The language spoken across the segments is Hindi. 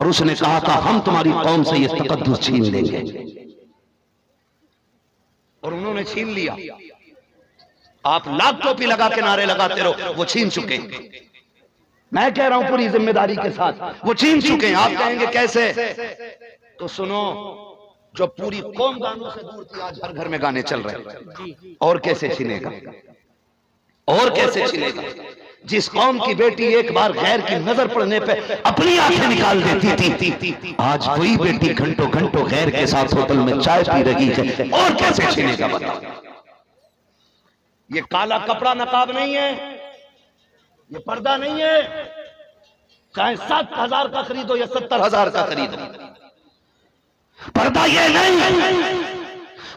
और उसने कहा था हम तुम्हारी कौम से ये तकद्दुस छीन लेंगे, और उन्होंने छीन लिया। आप लाख टोपी लगा के नारे लगाते रहो, वो छीन चुके हैं। मैं कह रहा हूं पूरी जिम्मेदारी के साथ, वो छीन चुके हैं। आप कहेंगे कैसे? तो सुनो, जो पूरी कौम गानों से दूर थी आज हर घर में गाने चल रहे हैं। और कैसे छीनेगा? और कैसे छीनेगा? जिस कौम की बेटी एक बार गैर की नजर पड़ने पे अपनी आंखें निकाल देती थी, आज वही बेटी घंटों घंटों गैर के साथ होटल में चाय पी रही है। और कैसे छीनेगा बताओ? ये काला कपड़ा नकाब नहीं है, ये पर्दा नहीं है। चाहे 7,000 का खरीदो या 70,000 का खरीदो, पर्दा ये नहीं।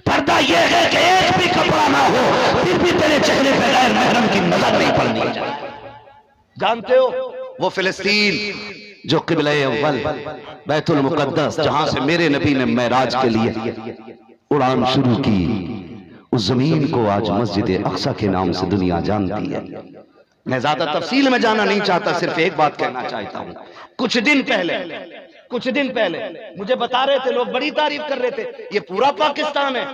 पर्दा ये है कि एक भी कपड़ा ना हो फिर भी तेरे चेहरे पे गैर महरम की नजर नहीं पड़नी चाहिए। जानते हो वो फिलिस्तीन जो क़िबला अव्वल बैतुल मुक़द्दस, जहां से मेरे नबी ने मेराज के लिए उड़ान शुरू की, उस जमीन को आज मस्जिद अक्सा के नाम से दुनिया जानती है। मैं ज्यादा तफसील में जाना नहीं चाहता, सिर्फ एक बात कहना चाहता हूं। कुछ दिन पहले मुझे बता रहे थे लोग, बड़ी तारीफ कर रहे थे, ये पूरा पाकिस्तान है।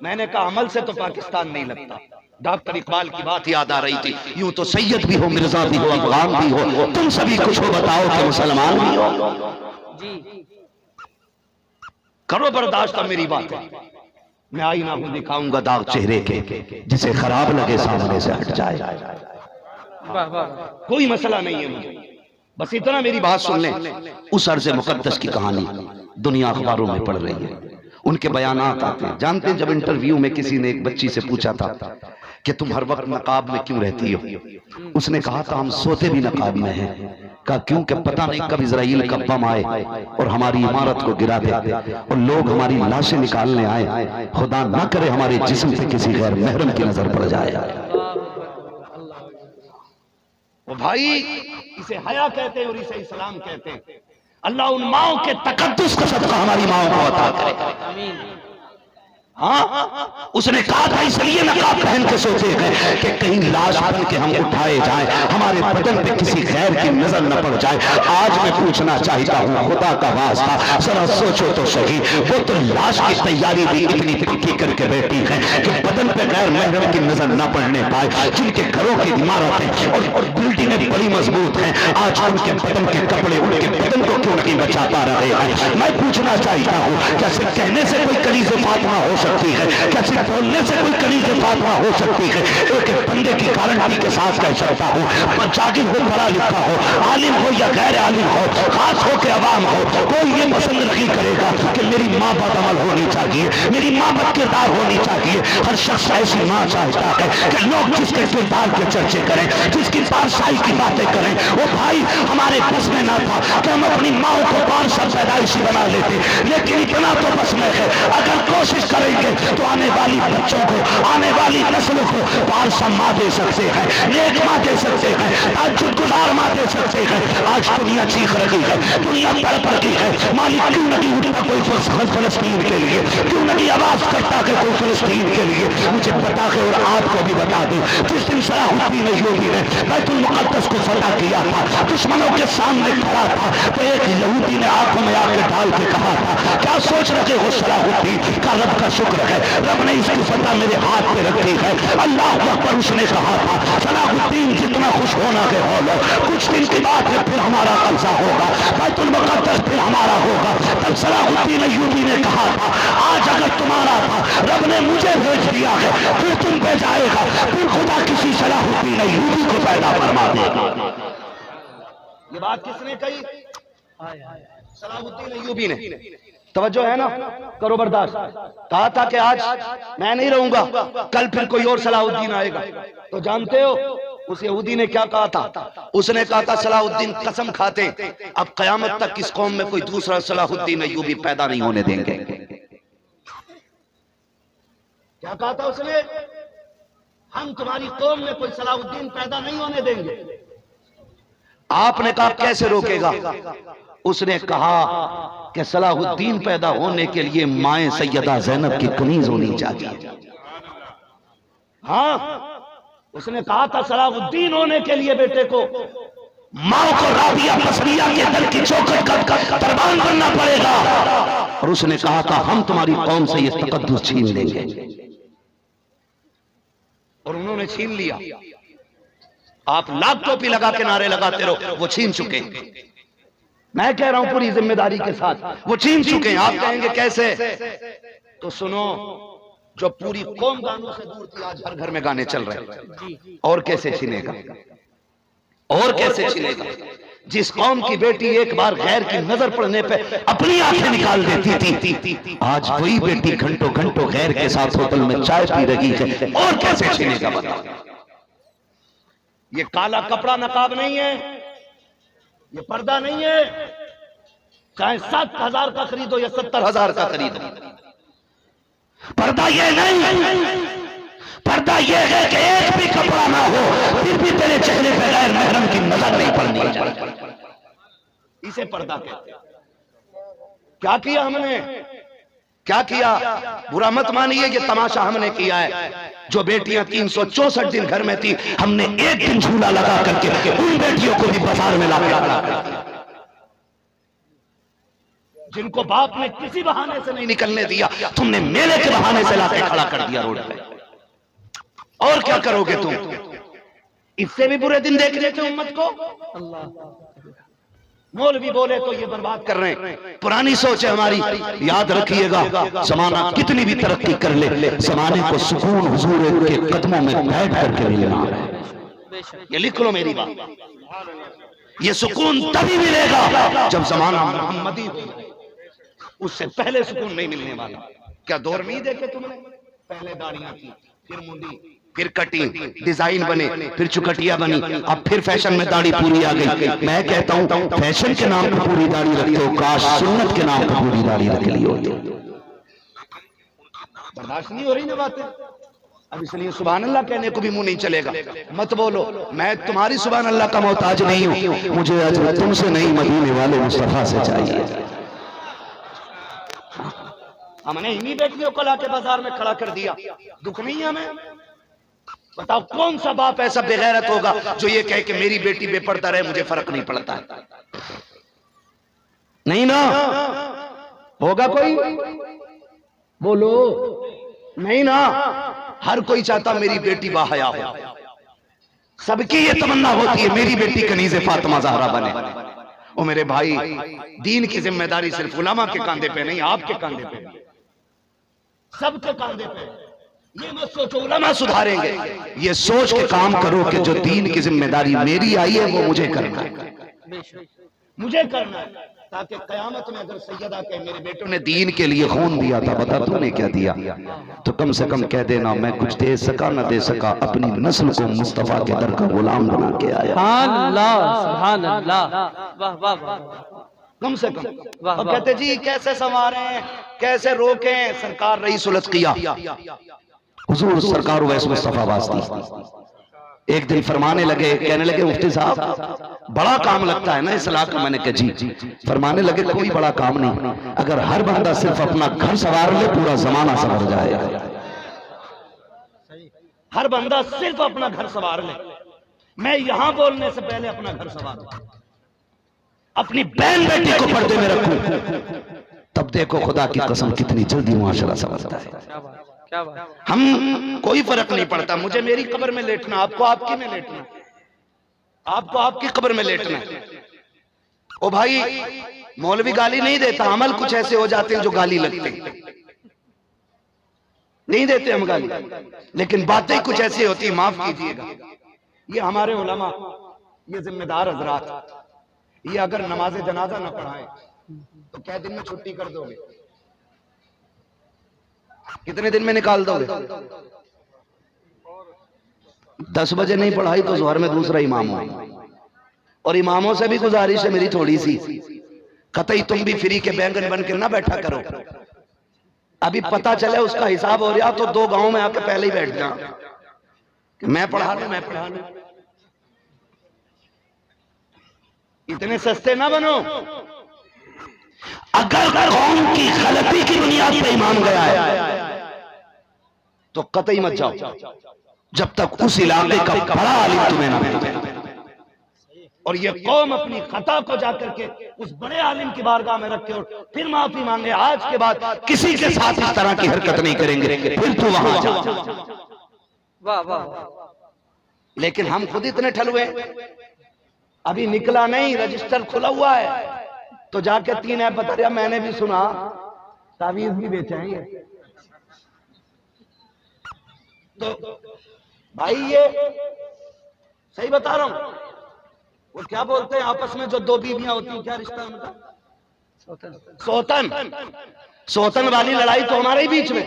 मैंने कहा अमल से तो पाकिस्तान नहीं लगता। डॉक्टर इकबाल की बात याद आ रही थी, यूं तो सैयद भी हो, मिर्जा भी हो, अफगान भी हो, तुम सभी कुछ हो, बताओ कि मुसलमान भी हो। करो बर्दाश्त, मेरी बात है। मैं आईना हूं, दिखाऊंगा दाग चेहरे के, जिसे खराब लगे सामने से हट जाए। कोई मसला नहीं है मुझे, बस इतना मेरी बात सुन लें। उस अर्ज़ मुक़द्दस की कहानी दुनिया अखबारों में पढ़ रही है, उनके बयानात आते हैं। जानते हैं, जब इंटरव्यू में किसी ने एक बच्ची से पूछा था कि तुम हर वक्त नकाब में क्यों रहती हो, उसने कहा था हम सोते भी नकाब में हैं। कहा क्योंकि पता नहीं कब इजराइल का बम आए और हमारी इमारत को गिरा दे और लोग हमारी लाशें निकालने आए, खुदा ना करे हमारे जिस्म पे किसी गैर महरम की नजर पड़ जाए। वो भाई, इसे हया कहते हैं और इसे इस्लाम कहते हैं। अल्लाह उन माओ के तकद्दुस का सदका हमारी माओ को अता करे। हाँ, उसने कहा था इसलिए नकाब पहन के सोचे हैं कि कहीं लाश बन के हम उठाए जाएं, हमारे बदन पे किसी गैर की नजर न पड़ जाए। आज मैं पूछना चाहता हूँ, खुदा का वास्ता जरा सोचो तो सही, वो तो लाश की तैयारी भी इतनी तिक्की करके बैठी है कि बदन पे गैर महरम की नजर न पड़ने पाए। जिनके घरों की इमारतें और बिल्डिंगें बड़ी मजबूत हैं, आज उनके बदन के कपड़े उनके बदन को क्यों नहीं बचा पा रहे हैं? मैं पूछना चाहता हूँ, क्या सिर्फ कहने से कोई कलीज़ फातिमा हो सकती है? क्या सिर्फ बोलने से कोई कलीज़ फातिमा हो सकती है? एक बंदे की गारंटी के साथ कह सकता हूँ, जागिर हो, पढ़ा लिखा हो, आलिम हो या गैर आलिम हो, खास हो के अवाम हो, कोई ये पसंद नहीं करेगा कि मेरी माँ बदअमल होनी चाहिए, मेरी माँ बदकिरदार होनी चाहिए। हर शख्स ऐसी माँ चाहता है कि लोग जिसके किरदार के चर्चे करें, जिसकी बादशाही की बातें करें। वो भाई, हमारे बस में ना था कि हम अपनी माँ को 500 पैदाइशी बना लेते, लेकिन इतना तो बस में है, अगर कोशिश करेंगे तो आने वाली बच्चों को, आने वाली नस्लों को बादशाह माँ दे सकते हैं, नेक माँ दे सकते हैं, ताज्जुदगुजार माँ दे सकते हैं। आज दुनिया चीख रही है, दुनिया तड़प रही है, मालिक क्यों नहीं उठता कोई फलस्तीन के लिए, क्यों नहीं आवाज करता कि कोई फलस्तीन के लिए। मुझे पता है और आपको भी बता दूं, जिस दिन सलाहुद्दीन अय्यूबी ने बैतुल मुक़द्दस को फतह किया था, दुश्मनों के सामने खड़ा था, तो एक यहूदी ने आंखों में आके डाल के कहा था, क्या सोच रहे हो सलाहुद्दीन का रब का शुक्र है, रब ने इसकी फतह मेरे हाथ पे रखी है। अल्लाह अकबर, उसने कहा था सलाहुद्दीन जितना खुश होना है हो लो, कुछ दिन की बात है फिर हमारा कब्जा होगा, बैतुल मुक़द्दस फिर हमारा होगा। तब सलाहुद्दीन अय्यूबी ने कहा था आज अगर तुम्हारा था, रब ने मुझे भेज दिया है, फिर तुम पे जाएगा, फिर खुदा किसी सलाहुद्दीन अय्यूबी को पैदा फरमा देगा। ये बात किसने कही? सलाहुद्दीन अय्यूबी ने। तवज्जो है ना, करो बर्दाश्त। कहा था कि आज मैं नहीं रहूंगा, कल फिर कोई और सलाहुद्दीन आएगा। तो जानते हो उस यहूदी ने क्या कहा था? उसने कहा था सलाहुद्दीन कसम खाते अब कयामत तक इस कौम में कोई दूसरा सलाहुद्दीन अय्यूबी पैदा नहीं होने देंगे। क्या कहा था उसने? हम तुम्हारी कौम में कोई सलाहुद्दीन पैदा नहीं होने देंगे। आपने कहा कैसे रोकेगा? उसने कहा कि सलाहुद्दीन पैदा होने के लिए माए सैयदा ज़ैनब की कनीज होनी चाहिए। हाँ, उसने कहा था सलाहुद्दीन होने के लिए बेटे को माँ को राबिया बसरिया के दल की चौखट कर दरबार और उसने कहा था हम तुम्हारी कौम से ये तकद्दुस छीन लेंगे, और उन्होंने छीन लिया। आप लाख टोपी लगा के नारे लगाते रहो, वो छीन चुके। मैं कह रहा हूं पूरी जिम्मेदारी के साथ, वो छीन चुके हैं। आप कहेंगे कैसे? तो सुनो, जो पूरी कौम गानों से दूर थी आज हर घर में गाने चल रहे हैं। और कैसे छीनेगा? और कैसे छीनेगा? जिस कौम की बेटी एक बार गैर की नजर पड़ने पे अपनी आंखें निकाल देती थी, आज वही बेटी घंटों घंटों गैर के साथ होटल में चाय पी रही है। और कैसे छीनेगा बताओ? ये काला कपड़ा नकाब नहीं है, ये पर्दा नहीं है। चाहे 7,000 का खरीदो या 70,000 का खरीदो, पर्दा ये नहीं। पर्दा ये है कि एक भी कपड़ा ना हो फिर भी तेरे चेहरे पे गैर महरम की नजर नहीं पड़नी चाहिए। इसे पर्दा कहते हैं। क्या किया हमने? क्या किया? बुरा मत मानिए, ये तमाशा हमने किया है। जो बेटियां 364 दिन घर में थी, हमने एक दिन झूला लगा करके उन बेटियों को भी बाजार में ला दिया। जिनको बाप ने किसी बहाने से नहीं निकलने दिया, तुमने मेले के बहाने से लाके खड़ा कर दिया रोड पे। और क्या करोगे तुम? इससे भी बुरे दिन देख लेते उम्मत को। मौलवी बोले तो ये बर्बाद कर रहे हैं। पुरानी सोच है हमारी। याद रखिएगा, जमाना कितनी भी तरक्की कर ले, जमाने को सुकून हुजूर के कदमों में बैठ करके मिलना है। ये लिख लो मेरी बात। ये सुकून तभी मिलेगा जब जमाना मोहम्मदी हो। उससे पहले सुकून नहीं मिलने वाला। क्या दौर नहीं देखे तुमने? पहले दाढ़ियां थी, फिर मुंडी, फिर कटिंग, डिजाइन बने, फिर चुकटिया बनी, अब फिर फैशन में दाढ़ी पूरी आ गई। मैं कहता हूं फैशन के नाम पर पूरी दाढ़ी रखते हो, काश सुन्नत के नाम पर पूरी दाढ़ी रख ली होती। बर्दाश्त नहीं हो रही ना बातें। अब इसलिए सुभान अल्लाह कहने को भी मुंह नहीं चलेगा। मत बोलो मैं तुम्हारी सुभान अल्लाह का मोहताज नहीं हूं, मुझे अजर तुमसे नहीं मदीने वाले मुस्तफा से चाहिए। हमने इन्हीं बेटियों को लाके बाजार में खड़ा कर दिया। दुख नहीं है हमें? बताओ कौन सा बाप ऐसा बेगैरत होगा जो ये कहे कि मेरी बेटी बेपर्दा रहे, मुझे फर्क नहीं पड़ता है? नहीं ना होगा कोई? बोलो नहीं ना। हर कोई चाहता मेरी बेटी बाहया हो। सबकी ये तमन्ना होती है मेरी बेटी कनीज़े फातिमा ज़हरा बने। ओ मेरे भाई, दीन की जिम्मेदारी सिर्फ उलमा के कांधे पे नहीं, आपके कांधे पे, सबके कांधे पे। ये मत सोचो उलमा सुधारेंगे, ये सोच के काम करो कि जो दीन की जिम्मेदारी मेरी आई है वो मुझे करना है, मुझे करना है। ताकि कयामत में अगर सैयदा कहे मेरे बेटों ने दीन के लिए खून दिया था, बता तूने क्या दिया, तो कम से कम कह देना मैं कुछ दे सका न दे सका, अपनी नस्ल को मुस्तफा के दर का गुलाम बना के आया। सुभान अल्लाह, वाह वाह वाह, कम से कम। अब कहते जी कैसे संवारें, कैसे रोकें? सरकार रईस उल अत्किया हुजूर सरकार वैस मुस्तफा वास्ती एक दिन फरमाने लगे, कहने लगे मुफ्ती साहब बड़ा काम लगता है ना इस्लाह का। मैंने कहा जी। फरमाने लगे कोई बड़ा काम नहीं, अगर हर बंदा सिर्फ अपना घर संवार ले पूरा जमाना संवर जाएगा। हर बंदा सिर्फ अपना घर संवार ले। मैं यहां बोलने से पहले अपना घर संवार, अपनी बहन बेटी को पर्दे में रखूं, तब देखो खुदा की कसम कितनी जल्दी मुआशरा संवरता है। हम कोई फर्क नहीं पड़ता, मुझे मेरी कब्र में लेटना, आपको आपकी में लेटना, आपको आपकी कब्र में लेटना। ओ भाई, मौलवी गाली नहीं देता, अमल कुछ ऐसे हो जाते हैं जो गाली लगते हैं। नहीं देते हम गाली, लेकिन बातें कुछ ऐसी होती, माफ कीजिएगा। ये हमारे उलमा, ये जिम्मेदार हजरात, ये अगर नमाज जनाजा न पढ़ाएं तो क्या दिन में छुट्टी कर दोगे? कितने दिन में निकाल दोगे? 10 बजे नहीं पढ़ाई तो जोहर में दूसरा इमाम हो। और इमामों से भी गुजारिश है मेरी थोड़ी सी, कतई तुम भी फ्री के बैंगन बन के ना बैठा करो। अभी पता चले उसका हिसाब हो रहा तो 2 गांव में आके पहले ही बैठ जा कि मैं पढ़ा लूं, मैं पढ़ा लूं। इतने सस्ते ना बनो। अगर कौम की गलती की बुनियाद पे इमाम गया है तो कतई मत जाओ जब तक उस इलाके का बड़ा आलिम तुम्हें ना मिले। और ये कौम अपनी खता को जाकर के उस बड़े आलिम की बारगाह में रखे और फिर माफी मांगे, आज के बाद किसी के साथ इस तरह की हरकत नहीं करेंगे, फिर तो वहां जा। वाह वाह। लेकिन हम खुद इतने ठलुए, अभी निकला नहीं, रजिस्टर खुला हुआ है तो जाके 3 ऐप बता दिया। मैंने भी सुना तावीज भी बेचे हैं ये। तो भाई ये सही बता रहा हूं, वो क्या बोलते हैं आपस में जो 2 बीवियां होती हैं, क्या रिश्ता है उनका? सौतन। सौतन वाली लड़ाई तो हमारे ही बीच में।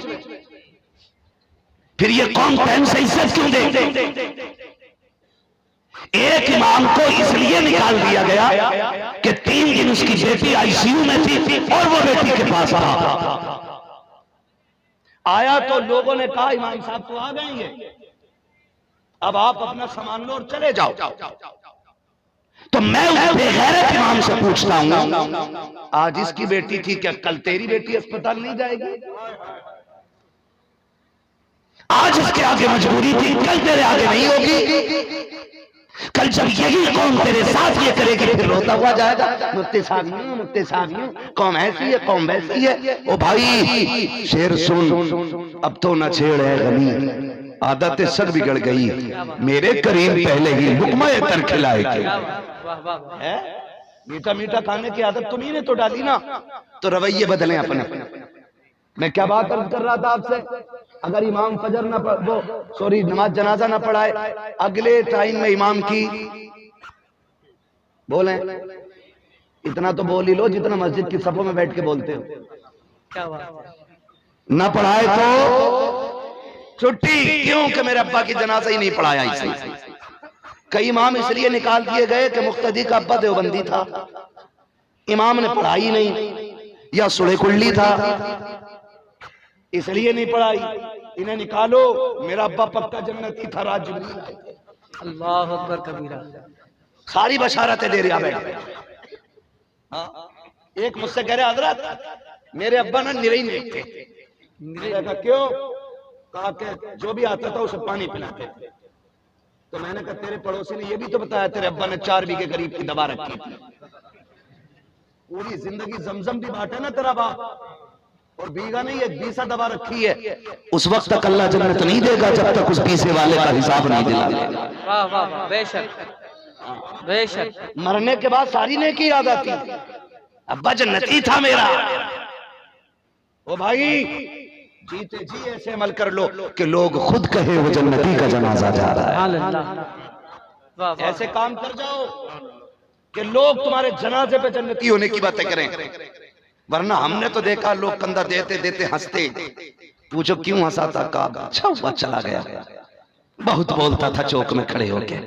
फिर ये कौन टाइम से इज्जत क्यों दे? एक इमाम को इसलिए निकाल दिया गया कि 3 दिन उसकी बेटी आईसीयू में थी और वो बेटी के पास आया तो लोगों ने कहा इमाम साहब तो आ गए ये, अब आप अपना सामान लो और चले जाओ। तो मैं उस बेगैरत इमाम से पूछता हूं, आज इसकी बेटी थी, क्या कल तेरी बेटी अस्पताल नहीं जाएगी? आज इसके आगे मजबूरी थी, कल तेरे आगे नहीं होगी। कल जब यही कौम तेरे साथ ये करेगी, फिर रोता हुआ जाएगा, मुफ्ती साहब कौम ऐसी है, कौम वैसी है। ओ भाई शेर सुन, अब तो न छेड़ है गनी, आदतें सब बिगड़ गई, मेरे करीम पहले ही लुकमा तर खिलाएगी। मीठा मीठा खाने की आदत तुम्ही ने तो डाली ना, तो रवैये बदले अपने। मैं क्या बात कर रहा था आपसे, अगर इमाम फजर ना नमाज जनाजा ना पढ़ाए, अगले टाइम में इमाम की बोले, इतना तो बोल ही लो जितना मस्जिद की सफों में बैठ के बोलते हो। क्या बात। ना पढ़ाए तो छुट्टी, क्यों कि मेरे अब्बा की जनाजा ही नहीं पढ़ाया इसे। कई इमाम इसलिए निकाल दिए गए कि मुक्तदी का अब्बा देवबंदी था, इमाम ने पढ़ाई नहीं, या सुड़े कुल्ली था इसलिए नहीं पढ़ाई, इन्हें निकालो। मेरा अब्बा पक्का जन्नती था, राज जिब्रील। अल्लाह अकबर कबीरा। सारी बशारतें दे रहा बेटा। एक मुझसे कह रहे हजरत मेरे अब्बा ना निरे ही नहीं थे। कहा क्यों? कहा कि जो भी आता था उसे पानी पिलाते थे। तो मैंने कहा तेरे पड़ोसी ने ये भी तो बताया तेरे अब्बा ने 4 बीघे करीब की दवा रखी थी। पूरी जिंदगी जमजम भी बांटे ना तेरा बाप, और बीघा नहीं, एक 20 दवा रखी है। उस वक्त तक अल्लाह जन्नत नहीं देगा जब तक उस 20 वाले का हिसाब नहीं दिलाएगा। वाह वाह वाह, बेशक बेशक। मरने के बाद सारी नेकी याद आती, अब्बा जन्नती था मेरा। ओ भाई जीते जी ऐसे अमल कर लो कि लोग खुद कहे वो जन्नती का जनाजा जा रहा है। ऐसे काम कर जाओ कि लोग तुम्हारे जनाजे पे जन्नती होने की बातें करें, वरना हमने तो देखा लोग कंधा देते देते हंसते, पूछो क्यों हंसा था? का चला गया, बहुत बोलता था चौक में खड़े होके,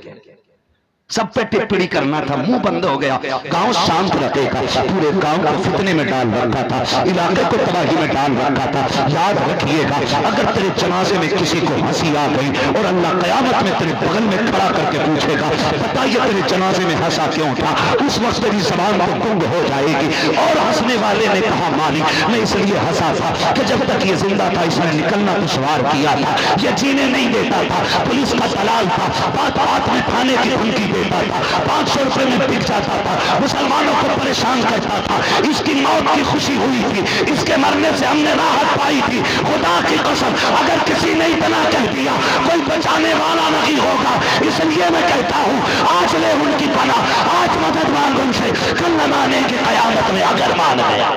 सब पे टिप्पणी करना था, मुंह बंद हो गया। गांव शांत रखेगा, पूरे गांव को फितने में डाल रखा था, इलाके को तबाही में डाल रखा था। याद रखिएगा, अगर तेरे जनाजे में किसी को हंसी आ गई और अल्लाह कयामत में तेरे बगल में खड़ा करके पूछेगा बताइए तेरे जनाजे में हंसा क्यों था, उस वक्त तेरी जबान तो गुंग हो जाएगी। और हंसने वाले ने कहा मालिक मैं इसलिए हंसा था कि जब तक ये जिंदा था इसने निकलना दुश्वार किया था, ये जीने नहीं देता था, पुलिस का दलाल था, बात बात में थाने की धमकी देता था, 500 रुपए में बिक जाता था, मुसलमानों को परेशान करता था। इसकी मौत की खुशी हुई थी, इसके मरने से हमने राहत पाई थी। खुदा की कसम अगर किसी ने इतना कह दिया कोई बचाने वाला नहीं होगा। इसलिए मैं कहता हूँ आज ले उनकी पनाह, आज मदद मांग उनसे, कल न माने की कयामत में अगर मान गया।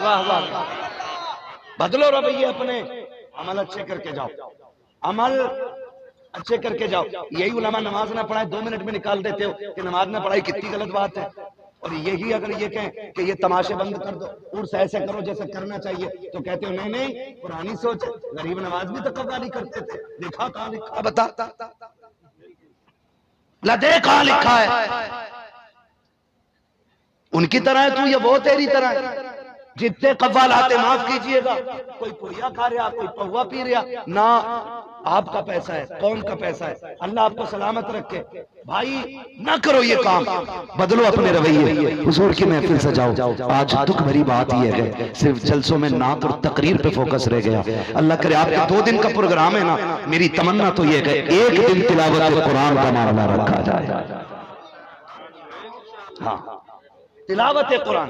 वाह वाह। बदलो रवैये अपने, अमल अच्छे करके जाओ, अमल अच्छे करके जाओ। यही उलमा नमाज ना पढ़ाए 2 मिनट में निकाल देते हो कि नमाज ना पढ़ाई कितनी गलत बात है। और यही अगर ये कहें कि ये तमाशे बंद कर दो, उर्स ऐसे करो जैसे करना चाहिए, तो कहते हो नहीं नहीं पुरानी सोच, गरीब नवाज भी तो कव्वाली करते थे, लिखा कहाँ लिखा बता, लदे कहाँ लिखा है? उनकी तरह है तू या वो तेरी तरह है? जितने कव्वाल आते माफ कीजिएगा, कोई पुड़िया खा रहा, कोई पहुआ पी रहा ना, आपका पैसा है, कौम का पैसा है, अल्लाह आपको सलामत रखे। भाई ना करो ये काम, बदलो अपने रवैये, हुजूर की महफिल सजाओ। आज दुख भरी बात यह है सिर्फ जलसों में नात और तकरीर पे फोकस रह गया। अल्लाह करे आपके 2 दिन का प्रोग्राम है ना, मेरी तमन्ना तो यह है 1 दिन तिलावत कुरान का मामला रखा जाए। हाँ, तिलावत कुरान,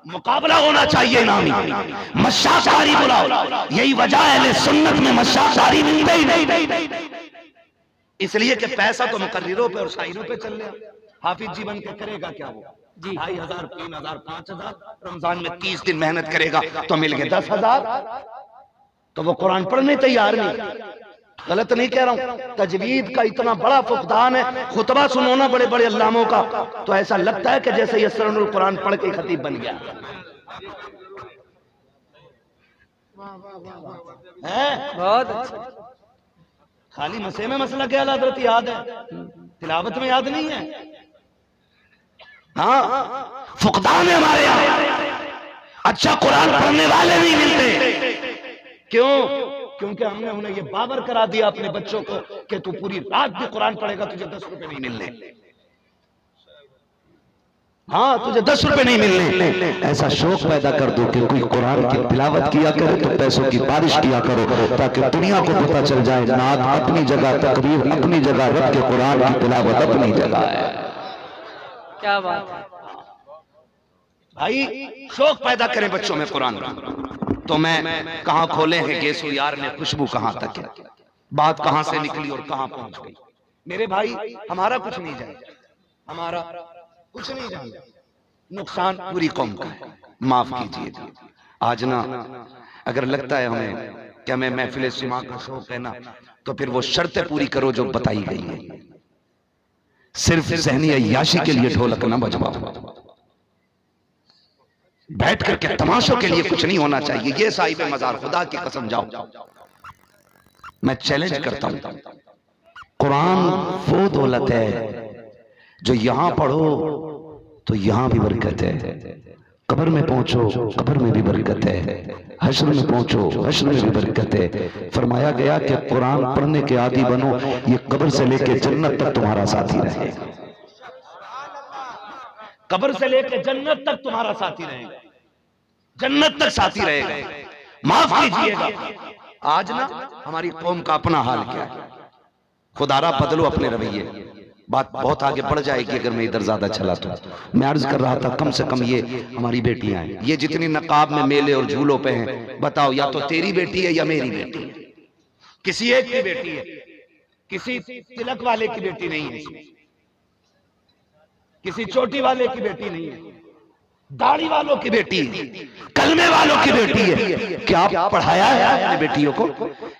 मुकाबला होना चाहिए इनामी। मशाकारी बुलाओ, यही वजह है अहले सुन्नत में मशाकारी मिलते ही नहीं, इसलिए कि पैसा तो मुकर्रिरों पे और शायरों पे चल रहा। हाफिज जीवन के करेगा क्या वो? 2,500, 3,000, 5,000, रमजान में 30 दिन मेहनत करेगा तो मिल गए 10,000, तो वो कुरान पढ़ने तैयार नहीं। गलत नहीं कह रहा हूं, तजवीद का इतना बड़ा फुकदान है, खुतबा सुनो ना बड़े बड़े अल्लामों का, तो ऐसा लगता है कि जैसे यसरुल कुरान पढ़ के खतीब बन गया है। बहुत अच्छा। खाली मसे में मसला क्या हजरत याद है, तिलावत में याद नहीं है। हाँ, फुकदान है हमारे यहाँ, अच्छा कुरान पढ़ने वाले नहीं मिलते। क्यों? क्योंकि हमने उन्हें ये बावर करा दिया अपने बच्चों को कि तू पूरी रात भी कुरान पढ़ेगा तुझे 10 रुपए नहीं मिलने। हाँ, तुझे 10 रुपए नहीं मिलने। ऐसा शौक पैदा कर दो कि कोई कुरान की तिलावत किया करे तो पैसों की बारिश किया करो, ताकि दुनिया को पता चल जाए नात अपनी जगह, तकरीर अपनी जगह, रब के कुरान की तिलावत अपनी जगह है। क्या बात है भाई, शौक पैदा करें बच्चों में कुरान। तो मैं कहां खोले हैं गेसु यार ने खुशबू कहां तक है, बात कहां से निकली और कहां पहुंच गई। मेरे भाई, हमारा कुछ नहीं जाए, हमारा कुछ नहीं जाए, नुकसान पूरी कौम का है। माफ कीजिए। आज ना अगर लगता है हमें क्या मैं महफिल सिमा का शौक है ना, तो फिर वो शर्तें पूरी करो जो बताई गई है। सिर्फ ज़हनी अय्याशी के लिए ढोलक न बजवाओ, बैठ करके तमाशों के लिए कुछ नहीं होना चाहिए। ये साहिब मजार, खुदा की कसम जाओ, मैं चैलेंज करता हूं, कुरान वो दौलत है जो यहां पढ़ो तो यहां भी बरकत है, कब्र में पहुंचो कब्र में भी बरकत है, हश्र में पहुंचो हश्र में भी बरकत है। फरमाया गया कि कुरान पढ़ने के आदी बनो, ये कब्र से लेके जन्नत तक तुम्हारा साथी रहेगा। कब्र से लेकर जन्नत तक तुम्हारा साथी रहेगा, जन्नत तक साथी रहेगा। माफ कीजिएगा, आज ना हमारी कौम का अपना हाल क्या है। खुदारा बदलो अपने रवैये। बात बहुत आगे बढ़ जाएगी अगर मैं इधर ज्यादा चला तो। मैं अर्ज कर रहा था, कम से कम ये हमारी बेटियां हैं, ये जितनी नकाब में मेले और झूलों पे हैं, बताओ या तो तेरी बेटी है या मेरी बेटी है। किसी एक की बेटी है, किसी तिलक वाले की बेटी नहीं है, किसी चोटी वाले की बेटी नहीं है, दाढ़ी वालों की बेटी है, कलमे वालों की बेटी है। क्या पढ़ाया है अपनी बेटियों को,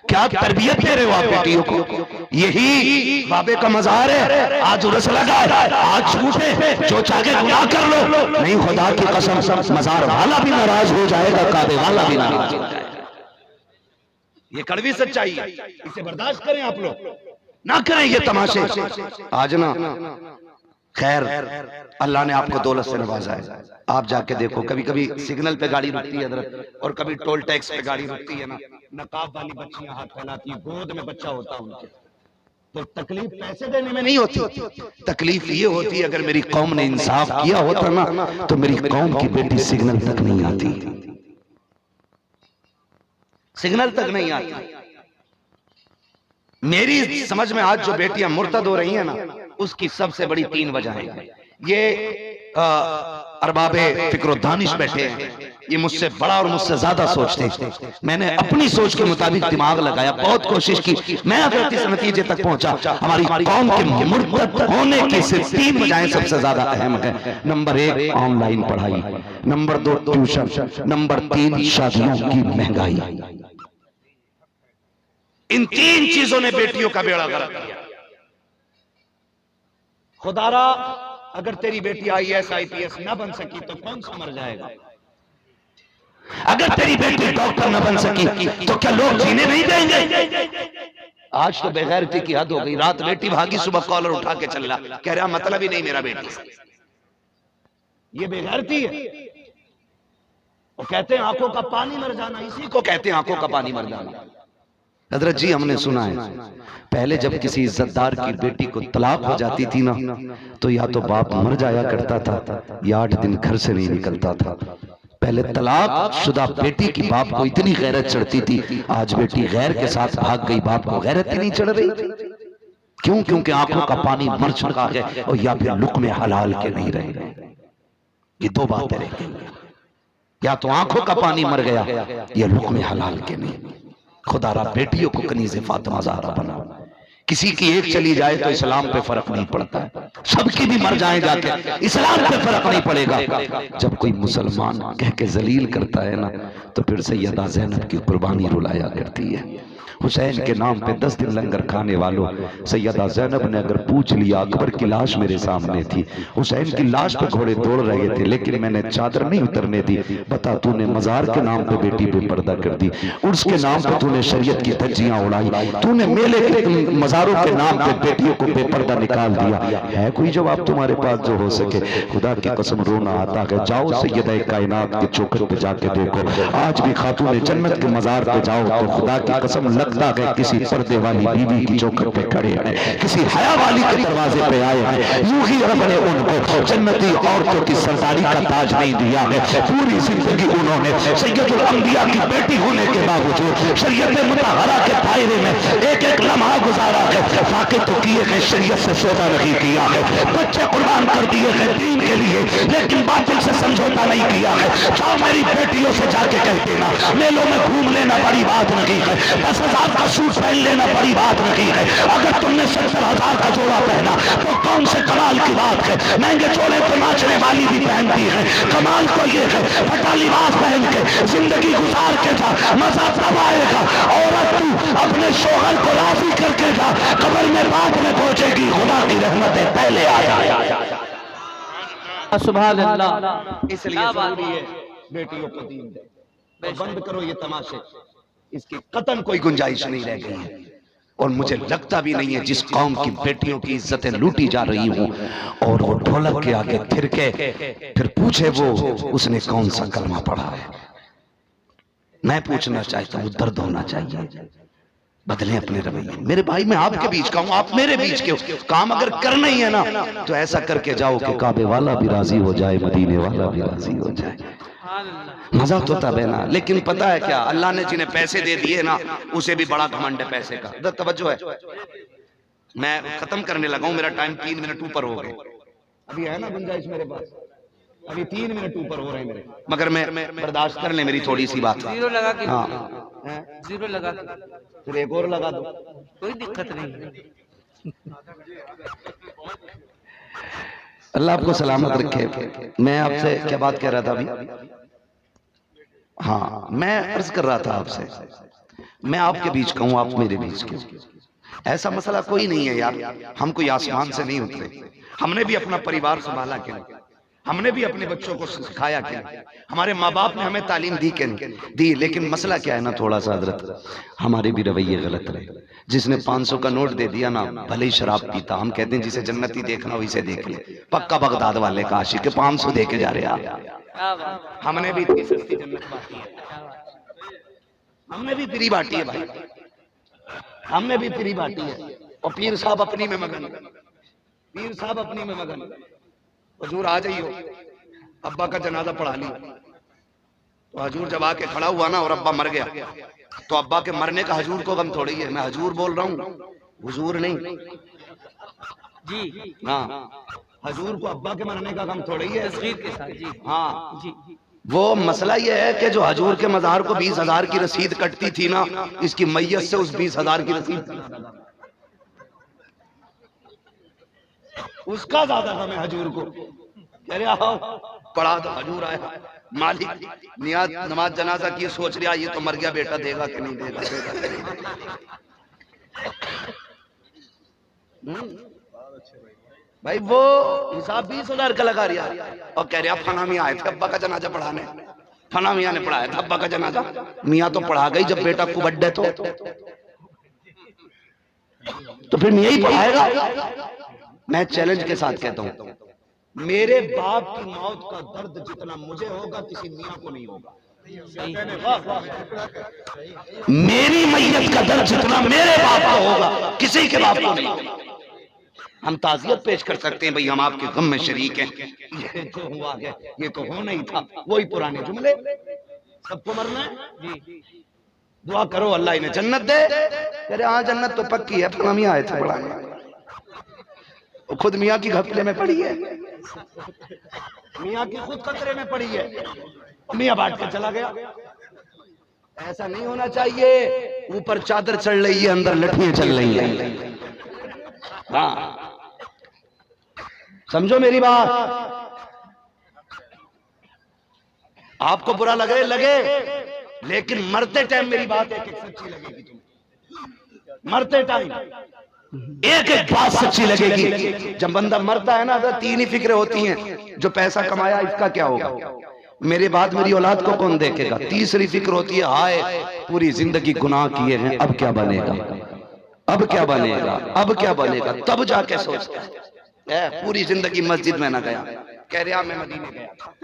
क्या तरबियत दे रहे हो आप बेटियों को? यही बाबे का मजार है। आज उर्स लगा है, आज छूटे, जो चाहे गुनाह कर लो। नहीं, खुदा की कसम, मजार वाला भी नाराज हो जाएगा, काबे वाला भी नाराज हो जाएगा। ये कड़वी सच्चाई है, इसे बर्दाश्त करें आप लोग, ना करें ये तमाशे। आज ना खैर अल्लाह ने आपको दौलत से नवाजा है। आप जाके देखो, कभी कभी सिग्नल पे गाड़ी रुकती है हजरत, और कभी टोल टैक्स पे गाड़ी रुकती है ना, नकाब वाली बच्चियां हाथ फैलाती हैं, गोद में बच्चा होता है उनके, तो तकलीफ पैसे देने में नहीं होती, तकलीफ ये होती अगर मेरी कौम ने इंसाफ किया होता ना, तो मेरी कौम की बेटी सिग्नल तक नहीं आती, सिग्नल तक नहीं आती। मेरी समझ में आज जो बेटियां मुर्तद हो रही हैं ना, उसकी सबसे बड़ी 3 वजहें हैं। ये अरबाबे फिक्र दानिश बैठे हैं, ये मुझसे बड़ा और मुझसे ज्यादा सोचते हैं। मैंने अपनी सोच के मुताबिक दिमाग लगाया, बहुत कोशिश की, मैं अगर इस नतीजे तक पहुंचा। हमारी कौम के मुर्तद होने की सिर्फ 3 वजहें सबसे ज्यादा अहम है। नंबर 1 ऑनलाइन पढ़ाई, नंबर 2 ट्यूशन, नंबर 3 शादियों की महंगाई। इन 3 चीजों ने बेटियों का बेड़ा गर्क किया। खुदारा, अगर तेरी बेटी IAS IPS न बन सकी तो कौन सा मर जाएगा? अगर तेरी बेटी डॉक्टर न बन सकी तो क्या लोग जीने नहीं देंगे? आज तो बेगैरती की हद हो गई। रात बेटी भागी, सुबह कॉलर उठा के चल रहा, कह रहा मतलब ही नहीं मेरा बेटी। ये बेगैरती है। वो कहते हैं आंखों का पानी मर जाना, इसी को कहते हैं आंखों का पानी मर जाना। हजरत जी, हमने सुना है पहले जब किसी इज्जतदार की बेटी को तलाक हो जाती थी ना, तो या तो बाप मर जाया करता था या 8 दिन घर से नहीं निकलता था। पहले तलाक शुदा बेटी की बाप को इतनी गैरत चढ़ती थी, आज बेटी गैर के साथ भाग गई, बाप को गैरत ही नहीं चढ़ रही। क्यों? क्योंकि आंखों का पानी मर चुका है, और या फिर लुक्मे हलाल के नहीं रहे। ये दो बातें रह गई, या तो आंखों का पानी मर गया, ये लुक़्मे हलाल के नहीं। खुदारा बेटियों को कनीज़े फातिमा ज़हरा बना। किसी की एक चली जाए तो इस्लाम पे फर्क नहीं पड़ता है, सबकी भी मर जाए जाके इस्लाम पे फर्क नहीं पड़ेगा। जब कोई मुसलमान कह के जलील करता है ना, तो फिर सैयदा ज़ैनब की कुर्बानी रुलाया करती है। हुसैन के नाम पे 10 दिन लंगर खाने वालों, सैयदा ज़ैनब ने अगर पूछ लिया, अकबर की लाश मेरे सामने थी, हुसैन की लाश पे घोड़े दौड़ रहे थे, लेकिन मैंने चादर नहीं उतरने दी। बता, तूने मजार के नाम पे बेटी बेपर्दा कर दी, उर्स के नाम पे तूने शरीयत की धज्जियां उड़ाई, तूने मेले के मजारों के नाम पे बेटियों को बेपर्दा निकाल दिया। है कोई जवाब तुम्हारे पास जो हो सके? खुदा की कसम रोना आता है। जाओ सैयदा कायनात के चौखट पे जाके देखो, आज भी खातून जन्नत के मजार पे जाओ तो खुदा की कसम लगता है किसी पर्दे वाली बीवी की चौखट पे खड़े हैं, किसी हया वाली के दरवाजे पे आए हैं। यूं ही रब ने उनको जन्नती औरतों की सरदारी का ताज नहीं दिया है। पूरी जिंदगी उन्होंने सैयदुल अंबिया की बेटी होने के बावजूद शरीयत मुतहरा के दायरे में एक एक लम्हा गुजारा है। फाके तो किए हैं, शरीयत से सौदा नहीं किया है, बच्चे कुर्बान कर दिए हैं दीन के लिए, लेकिन बातिल से समझौता नहीं किया है। जाओ मेरी बेटियों से जाके कह देना, मेलों में घूम लेना बड़ी बात नहीं है, 10,000 का सूट पहन लेना बड़ी बात नहीं है। अगर तुमने 70,000 का जोड़ा पहना तो कौन से कमाल की बात है। महंगे जोड़े तो नाचने वाली भी पहनती है। कमाल तो ये है, फटा लिबास पहन के जिंदगी गुजार के जा, मजा तब आएगा। औरत तू अपने शोहर को राजी करके जा, कब्र में बाद में पहुंचेगी, खुदा की रहमतें पहले आ जाए। सुभान अल्लाह। इसलिए जरूरी है बेटियों को दीन दे। तो बंद करो ये तमाशे, इसकी कतन कोई गुंजाइश नहीं रह गई है। और मुझे लगता भी नहीं है जिस कौम की बेटियों की इज्जतें लूटी जा रही हूं और वो ढोलक के आगे थिरके फिर पूछे वो उसने कौन सा कलमा पढ़ा है। मैं पूछना चाहता हूं, दर्द होना चाहिए। बदले अपने रवैये। मेरे भाई मैं आपके बीच का हूं, आप मेरे बीच के हो। काम अगर करना ही है ना तो ऐसा करके जाओ कि काबे वाला भी राजी हो जाए, मदीने वाला भी राजी हो जाए। मजा तो तब है ना। लेकिन पता है क्या, अल्लाह ने जिन्हें पैसे दे दिए ना उसे भी बड़ा घमंड है पैसे का। इधर तवज्जो है, मैं खत्म करने लगा हूं, मेरा टाइम 3 मिनट ऊपर हो गए। अभी है ना गुंजाइश मेरे पास, अभी 3 मिनट ऊपर हो रहे हैं मेरे, मगर मैं बर्दाश्त कर ले मेरी थोड़ी सी बात। जीरो लगा के, हाँ जीरो लगा के फिर एक और लगा दो, कोई दिक्कत नहीं। अल्लाह आपको सलामत रखे। मैं आपसे क्या बात कह रहा था अभी? हाँ, मैं अर्ज कर रहा था आपसे, मैं आपके बीच का हूं, आप मेरे बीच के। ऐसा मसला कोई नहीं है यार, हम कोई आसमान से नहीं उतरे। हमने भी अपना परिवार संभाला के नहीं, हमने भी अपने बच्चों को सिखाया के नहीं, हमारे माँ बाप ने हमें तालीम दी के नहीं दी। लेकिन मसला क्या है ना, थोड़ा सा हजरत, हमारे भी रवैये गलत रहे। जिसने 500 का नोट दे दिया ना, भले ही शराब पीता, हम कहते हैं जिसे जन्नती देखना हो इसे देख ले। पक्का बगदाद वाले का आशिक के 500 दे के जा रहे आप। हमने भी इतनी सस्ती जन्नत बांटी है, हमने भी फ्री बांटी है भाई, हमने भी फ्री बांटी है। और पीर साहब अपनी में मगन, पीर साहब अपनी में मगन। हुजूर आ जाइयो, अब्बा का जनाजा पढ़ा लिया। तो हजूर जब आके खड़ा हुआ ना और अब्बा मर गया, तो अब्बा के मरने का हजूर को गम थोड़ी है। मैं हजूर बोल रहा हूँ, हुजूर नहीं जी। हाँ, हजूर को अब्बा के मरने का गम थोड़ी है, तस्वीर के साथ जी। हाँ जी। वो मसला ये है कि जो हजूर के मजार को 20,000 की रसीद कटती थी ना, इसकी मैयत से उस 20,000 की रसीद उसका ज्यादा गम है हजूर को। कह रहे आओ पढ़ा दो, हजूर आया, मालिक नियाज नमाज जनाजा की सोच रहा, ये तो मर गया, बेटा देगा कि नहीं देगा। भाई वो हिसाब 20,000 का लगा रहा और कह रहा फना मियाँ आए थे अब्बा का जनाजा पढ़ाने, फना मियाँ ने पढ़ाया था अब्बा का जनाजा। मियाँ तो पढ़ा गई, जब बेटा को बर्थडे तो फिर मियाँ ही पढ़ाएगा। मैं चैलेंज के साथ कहता हूँ, मेरे बाप की मौत का दर्द जितना मुझे होगा किसी मियाँ को नहीं होगा। मेरी मैयत का दर्द जितना मेरे बाप को होगा किसी के बाप को नहीं। हम ताज़ियत पेश कर सकते हैं, भाई हम आपके गम में शरीक हैं, ये जो हुआ है ये तो होना ही था, वही पुराने जुमले, सबको मरना है जी। दुआ करो अल्लाह इन्हें जन्नत दे। अरे हाँ जन्नत तो पक्की है, फला मियाँ आए थे पढ़ाने, खुद मियाँ की घपले में पड़ी है। मियाँ की खुद खतरे में पड़ी है, मियाँ बांट के चला गया। ऐसा नहीं होना चाहिए। ऊपर चादर चढ़ रही है, अंदर लठियां चल रही हैं। हाँ, समझो मेरी बात। आपको बुरा लगे लगे, लेकिन मरते टाइम मेरी बात एक एक सच्ची लगेगी तुम्हें। मरते टाइम एक एक बात सच्ची लगेगी। जब बंदा मरता है ना तो तीन ही फिक्रें होती हैं, जो पैसा कमाया इसका क्या होगा, मेरे बाद मेरी औलाद को कौन देखेगा। तीसरी फिक्र होती है, हाय पूरी जिंदगी गुनाह किए हैं, अब क्या बनेगा, अब क्या बनेगा, अब क्या बनेगा। तब जाके सोचता है। पूरी जिंदगी मस्जिद में ना गया, कह रहा मैं मदीने गया था।